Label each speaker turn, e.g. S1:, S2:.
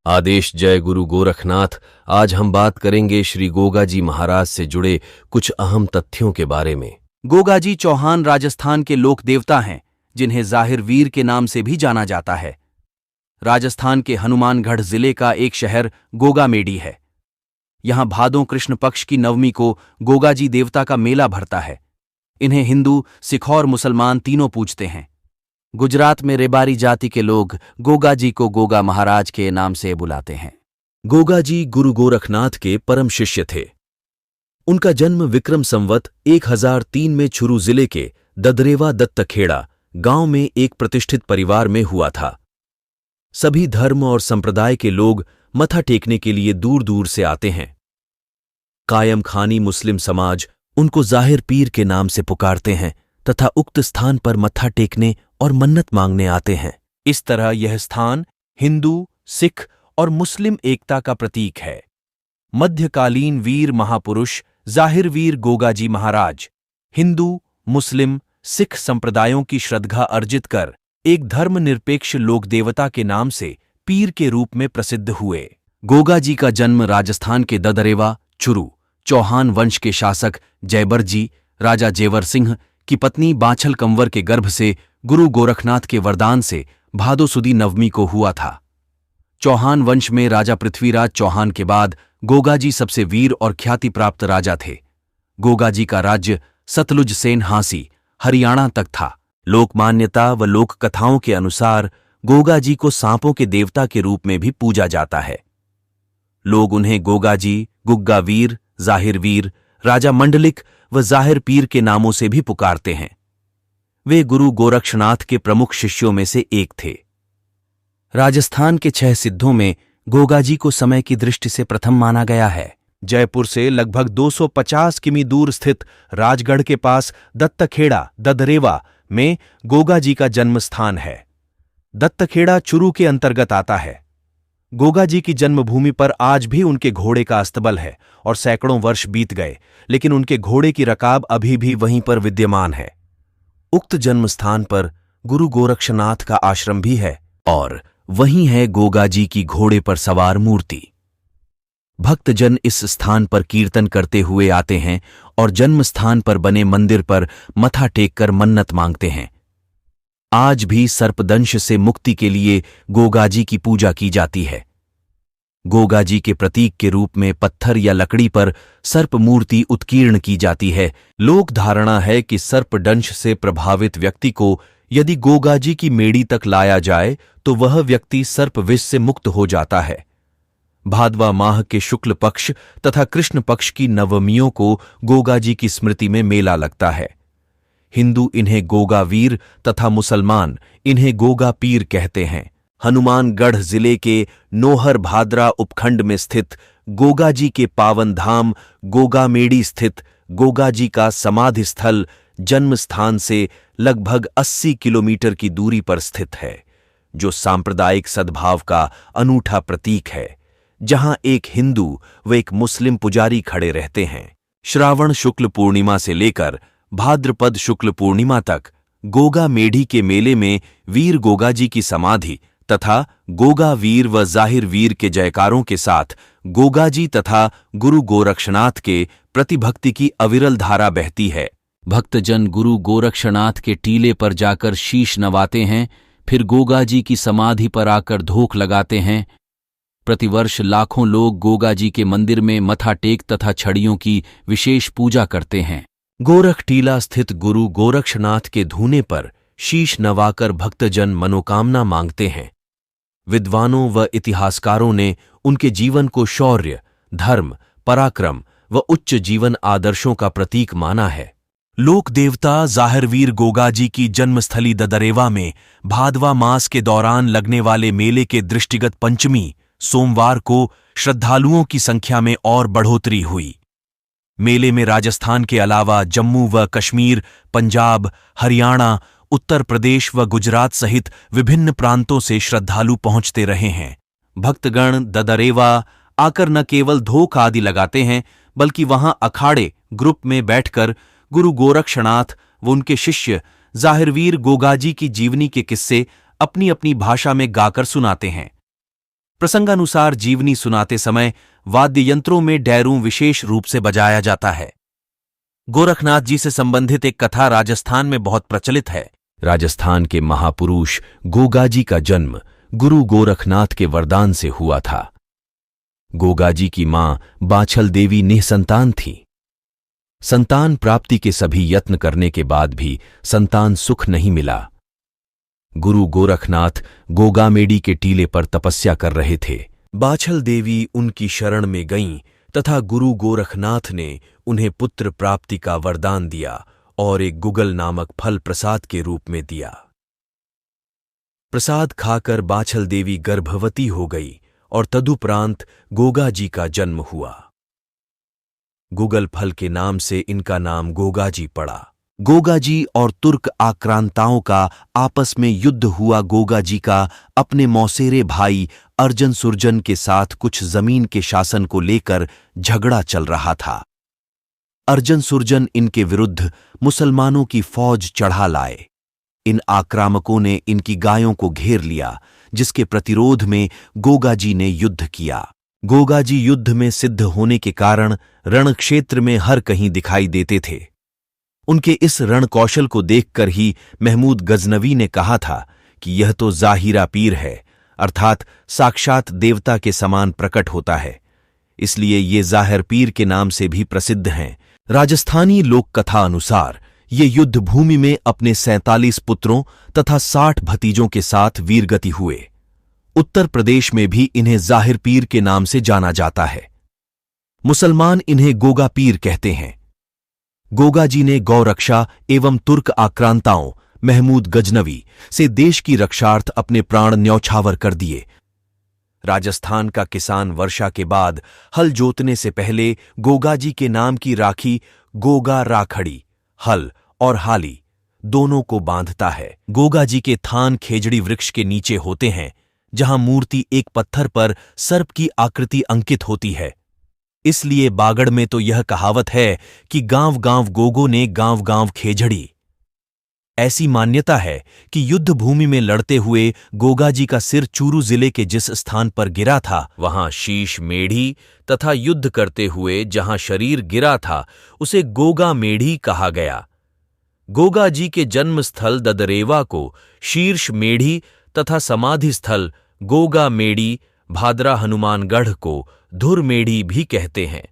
S1: आदेश जय गुरु गोरखनाथ। आज हम बात करेंगे श्री गोगाजी महाराज से जुड़े कुछ अहम तथ्यों के बारे में।
S2: गोगाजी चौहान राजस्थान के लोक देवता हैं, जिन्हें जाहिर वीर के नाम से भी जाना जाता है। राजस्थान के हनुमानगढ़ जिले का एक शहर गोगामेडी है। यहां भादों कृष्ण पक्ष की नवमी को गोगाजी देवता का मेला भरता है। इन्हें हिंदू, सिख और मुसलमान तीनों पूजते हैं। गुजरात में रेबारी जाति के लोग गोगाजी को गोगा महाराज के नाम से बुलाते हैं।
S1: गोगाजी गुरु गोरखनाथ के परम शिष्य थे। उनका जन्म विक्रम संवत 1003 में चुरू जिले के ददरेवा दत्तखेड़ा गांव में एक प्रतिष्ठित परिवार में हुआ था। सभी धर्म और संप्रदाय के लोग मथा टेकने के लिए दूर दूर से आते हैं। कायम खानी मुस्लिम समाज उनको जाहिर पीर के नाम से पुकारते हैं तथा उक्त स्थान पर मत्था टेकने और मन्नत मांगने आते हैं।
S2: इस तरह यह स्थान हिंदू, सिख और मुस्लिम एकता का प्रतीक है। मध्यकालीन वीर महापुरुष जाहिर वीर गोगाजी महाराज हिंदू, मुस्लिम, सिख संप्रदायों की श्रद्धा अर्जित कर एक धर्मनिरपेक्ष लोकदेवता के नाम से पीर के रूप में प्रसिद्ध हुए।
S1: गोगाजी का जन्म राजस्थान के ददरेवा, चुरू, चौहान वंश के शासक जयबरजी राजा जेवर सिंह की पत्नी बाछल कंवर के गर्भ से गुरु गोरखनाथ के वरदान से भादो सुदी नवमी को हुआ था। चौहान वंश में राजा पृथ्वीराज चौहान के बाद गोगाजी सबसे वीर और ख्याति प्राप्त राजा थे। गोगाजी का राज्य सतलुज सेन हांसी, हरियाणा तक था। लोकमान्यता व लोक कथाओं के अनुसार गोगाजी को सांपों के देवता के रूप में भी पूजा जाता है। लोग उन्हें गोगाजी, गुग्गा वीर, जाहिर वीर, राजा मंडलिक व जाहिर पीर के नामों से भी पुकारते हैं। वे गुरु गोरक्षनाथ के प्रमुख शिष्यों में से एक थे। राजस्थान के 6 सिद्धों में गोगाजी को समय की दृष्टि से प्रथम माना गया है।
S2: जयपुर से लगभग 250 किमी दूर स्थित राजगढ़ के पास दत्तखेड़ा ददरेवा में गोगाजी का जन्म स्थान है। दत्तखेड़ा चुरू के अंतर्गत आता है। गोगाजी की जन्मभूमि पर आज भी उनके घोड़े का अस्तबल है और सैकड़ों वर्ष बीत गए, लेकिन उनके घोड़े की रकाब अभी भी वहीं पर विद्यमान है।
S1: उक्त जन्म स्थान पर गुरु गोरक्षनाथ का आश्रम भी है और वहीं है गोगाजी की घोड़े पर सवार मूर्ति। भक्तजन इस स्थान पर कीर्तन करते हुए आते हैं और जन्म स्थान पर बने मंदिर पर मथा टेककर मन्नत मांगते हैं। आज भी सर्पदंश से मुक्ति के लिए गोगाजी की पूजा की जाती है। गोगाजी के प्रतीक के रूप में पत्थर या लकड़ी पर सर्प मूर्ति उत्कीर्ण की जाती है। लोक धारणा है कि सर्पदंश से प्रभावित व्यक्ति को यदि गोगाजी की मेड़ी तक लाया जाए तो वह व्यक्ति सर्प विष से मुक्त हो जाता है। भादवा माह के शुक्ल पक्ष तथा कृष्ण पक्ष की नवमियों को गोगाजी की स्मृति में मेला लगता है। हिंदू इन्हें गोगा वीर तथा मुसलमान इन्हें गोगा पीर कहते हैं। हनुमानगढ़ जिले के नोहर भादरा उपखंड में स्थित गोगाजी के पावन धाम गोगामेडी स्थित गोगाजी का समाधि स्थल जन्म स्थान से लगभग 80 किलोमीटर की दूरी पर स्थित है, जो सांप्रदायिक सद्भाव का अनूठा प्रतीक है। जहां एक हिंदू व एक मुस्लिम पुजारी खड़े रहते हैं। श्रावण शुक्ल पूर्णिमा से लेकर भाद्रपद शुक्ल पूर्णिमा तक गोगा मेढ़ी के मेले में वीर गोगाजी की समाधि तथा गोगा वीर व जाहिर वीर के जयकारों के साथ गोगाजी तथा गुरु गोरक्षनाथ के प्रतिभक्ति की अविरल धारा बहती है।
S2: भक्तजन गुरु गोरक्षनाथ के टीले पर जाकर शीश नवाते हैं, फिर गोगाजी की समाधि पर आकर धोख लगाते हैं। प्रतिवर्ष लाखों लोग गोगाजी के मंदिर में मथा टेक तथा छड़ियों की विशेष पूजा करते हैं।
S1: गोरख टीला स्थित गुरु गोरक्षनाथ के धूने पर शीश नवाकर भक्तजन मनोकामना मांगते हैं। विद्वानों व इतिहासकारों ने उनके जीवन को शौर्य, धर्म, पराक्रम व उच्च जीवन आदर्शों का प्रतीक माना है। लोक देवता जाहिरवीर गोगाजी की जन्मस्थली ददरेवा में भादवा मास के दौरान लगने वाले मेले के दृष्टिगत पंचमी सोमवार को श्रद्धालुओं की संख्या में और बढ़ोतरी हुई। मेले में राजस्थान के अलावा जम्मू व कश्मीर, पंजाब, हरियाणा, उत्तर प्रदेश व गुजरात सहित विभिन्न प्रांतों से श्रद्धालु पहुंचते रहे हैं। भक्तगण ददरेवा आकर न केवल धोख आदि लगाते हैं, बल्कि वहां अखाड़े ग्रुप में बैठकर गुरु गोरक्षनाथ व उनके शिष्य जाहिरवीर गोगाजी की जीवनी के किस्से अपनी अपनी भाषा में गाकर सुनाते हैं।
S2: प्रसंगानुसार जीवनी सुनाते समय वाद्य यंत्रों में डैरू विशेष रूप से बजाया जाता है। गोरखनाथ जी से संबंधित एक कथा राजस्थान में बहुत प्रचलित है।
S1: राजस्थान के महापुरुष गोगाजी का जन्म गुरु गोरखनाथ के वरदान से हुआ था। गोगाजी की मां बाछल देवी निःसंतान थी। संतान प्राप्ति के सभी यत्न करने के बाद भी संतान सुख नहीं मिला। गुरु गोरखनाथ गोगामेडी के टीले पर तपस्या कर रहे थे। बाछल देवी उनकी शरण में गईं तथा गुरु गोरखनाथ ने उन्हें पुत्र प्राप्ति का वरदान दिया और एक गुगल नामक फल प्रसाद के रूप में दिया। प्रसाद खाकर बाछल देवी गर्भवती हो गई और तदुपरांत गोगाजी का जन्म हुआ। गुगल फल के नाम से इनका नाम गोगाजी पड़ा। गोगाजी और तुर्क आक्रांताओं का आपस में युद्ध हुआ। गोगाजी का अपने मौसेरे भाई अर्जन सुरजन के साथ कुछ जमीन के शासन को लेकर झगड़ा चल रहा था। अर्जन सुरजन इनके विरुद्ध मुसलमानों की फौज चढ़ा लाए। इन आक्रामकों ने इनकी गायों को घेर लिया, जिसके प्रतिरोध में गोगाजी ने युद्ध किया। गोगाजी युद्ध में सिद्ध होने के कारण रणक्षेत्र में हर कहीं दिखाई देते थे। उनके इस रण कौशल को देखकर ही महमूद गजनवी ने कहा था कि यह तो जाहिरा पीर है, अर्थात साक्षात देवता के समान प्रकट होता है, इसलिए ये जाहिर पीर के नाम से भी प्रसिद्ध हैं। राजस्थानी लोक कथा अनुसार ये युद्ध भूमि में अपने 47 पुत्रों तथा 60 भतीजों के साथ वीरगति हुए। उत्तर प्रदेश में भी इन्हें जाहिर पीर के नाम से जाना जाता है। मुसलमान इन्हें गोगा पीर कहते हैं। गोगाजी ने गौरक्षा एवं तुर्क आक्रांताओं महमूद गजनवी से देश की रक्षार्थ अपने प्राण न्यौछावर कर दिए। राजस्थान का किसान वर्षा के बाद हल जोतने से पहले गोगाजी के नाम की राखी गोगा राखड़ी, हल और हाली दोनों को बांधता है। गोगाजी के थान खेजड़ी वृक्ष के नीचे होते हैं, जहां मूर्ति एक पत्थर पर सर्प की आकृति अंकित होती है। इसलिए बागड़ में तो यह कहावत है कि गांव-गांव गोगो ने गांव-गांव खेजड़ी। ऐसी मान्यता है कि युद्ध भूमि में लड़ते हुए गोगाजी का सिर चूरू जिले के जिस स्थान पर गिरा था, वहां शीश मेढ़ी तथा युद्ध करते हुए जहां शरीर गिरा था उसे गोगा मेढ़ी कहा गया। गोगाजी के जन्म स्थल ददरेवा को शीर्ष मेढ़ी तथा समाधि स्थल गोगा मेढ़ी भादरा हनुमानगढ़ को धुर मेढ़ी भी कहते हैं।